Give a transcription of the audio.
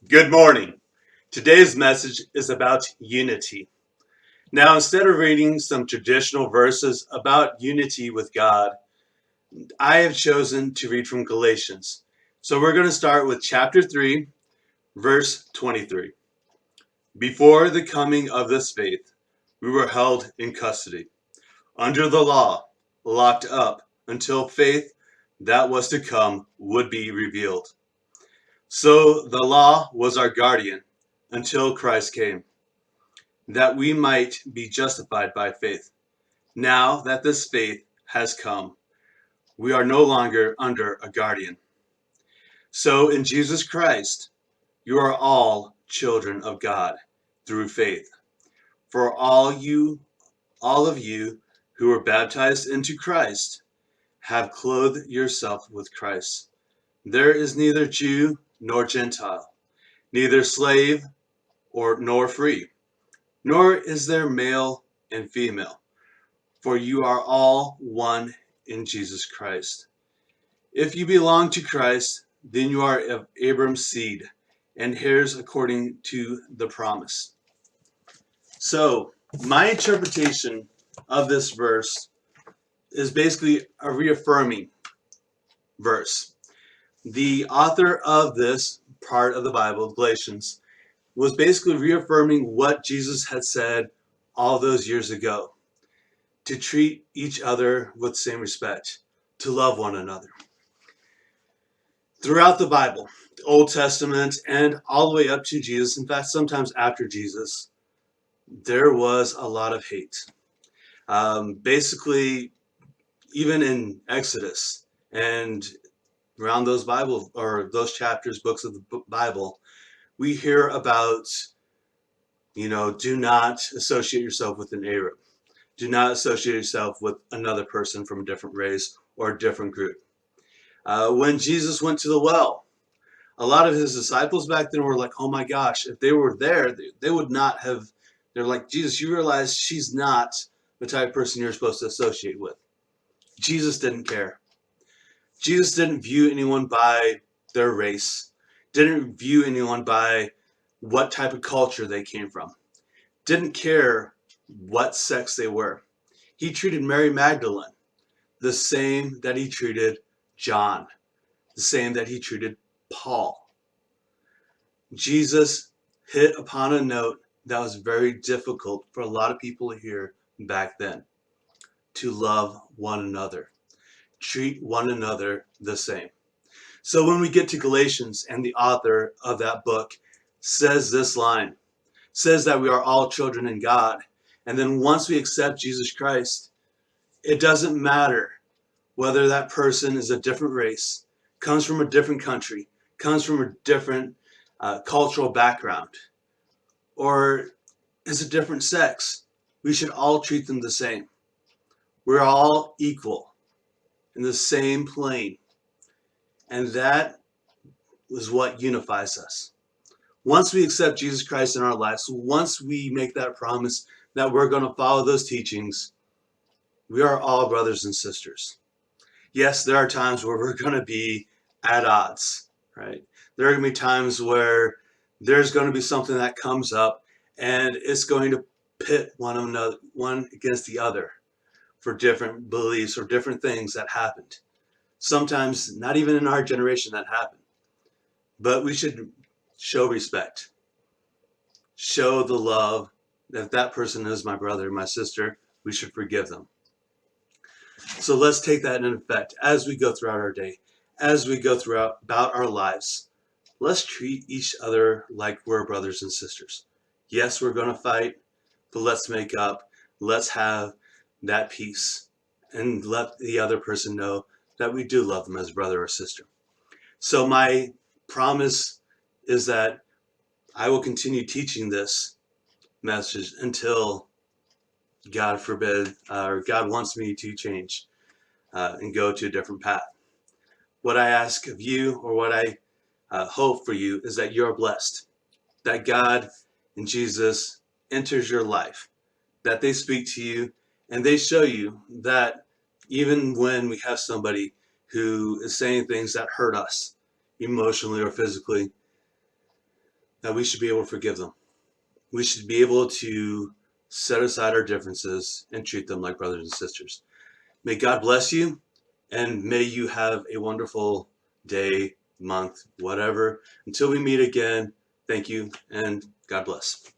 Good morning. Today's message is about unity. Now, instead of reading some traditional verses about unity with God, I have chosen to read from Galatians. So we're going to start with chapter 3, verse 23. Before the coming of this faith, we were held in custody, under the law, locked up, until faith that was to come would be revealed. So the law was our guardian until Christ came, that we might be justified by faith. Now that this faith has come, we are no longer under a guardian. So in Jesus Christ, you are all children of God through faith. For all of you who were baptized into Christ have clothed yourself with Christ. There is neither Jew nor Gentile, neither slave or nor free, nor is there male and female, for you are all one in Jesus Christ. If you belong to Christ, then you are of Abram's seed and heirs according to the promise. So, my interpretation of this verse is basically a reaffirming verse. The author of this part of the Bible, Galatians, was basically reaffirming what Jesus had said all those years ago, to treat each other with same respect, to love one another. Throughout the Bible, the Old Testament, and all the way up to Jesus, in fact, sometimes after Jesus, there was a lot of hate. Basically, even in Exodus and around those Bible or those chapters, books of the Bible, we hear about, do not associate yourself with an Arab. Do not associate yourself with another person from a different race or a different group. When Jesus went to the well, a lot of his disciples back then were like, oh my gosh, if they were there, they would not have. They're like, Jesus, you realize she's not the type of person you're supposed to associate with. Jesus didn't care. Jesus didn't view anyone by their race, didn't view anyone by what type of culture they came from, didn't care what sex they were. He treated Mary Magdalene the same that he treated John, the same that he treated Paul. Jesus hit upon a note that was very difficult for a lot of people to hear back then: to love one another, treat one another the same. So when we get to Galatians and the author of that book says this line, says that we are all children in God, and then once we accept Jesus Christ, it doesn't matter whether that person is a different race, comes from a different country, comes from a different cultural background, or is a different sex. We should all treat them the same. We're all equal in the same plane. And that is what unifies us. Once we accept Jesus Christ in our lives, once we make that promise that we're going to follow those teachings, we are all brothers and sisters. Yes, there are times where we're going to be at odds, right? There are going to be times where there's going to be something that comes up and it's going to pit one against the other for different beliefs or different things that happened. Sometimes not even in our generation that happened. But we should show respect, show the love. If that person is my brother, my sister, we should forgive them. So let's take that in effect as we go throughout our day, as we go throughout about our lives. Let's treat each other like we're brothers and sisters. Yes, we're going to fight, but let's make up. Let's have that peace and let the other person know that we do love them as brother or sister. So my promise is that I will continue teaching this message until God forbid, or God wants me to change and go to a different path. What I ask of you, or what I hope for you, is that you're blessed, that God and Jesus enters your life, that they speak to you, and they show you that even when we have somebody who is saying things that hurt us emotionally or physically, that we should be able to forgive them. We should be able to set aside our differences and treat them like brothers and sisters. May God bless you, and may you have a wonderful day, month, whatever. Until we meet again, thank you, and God bless.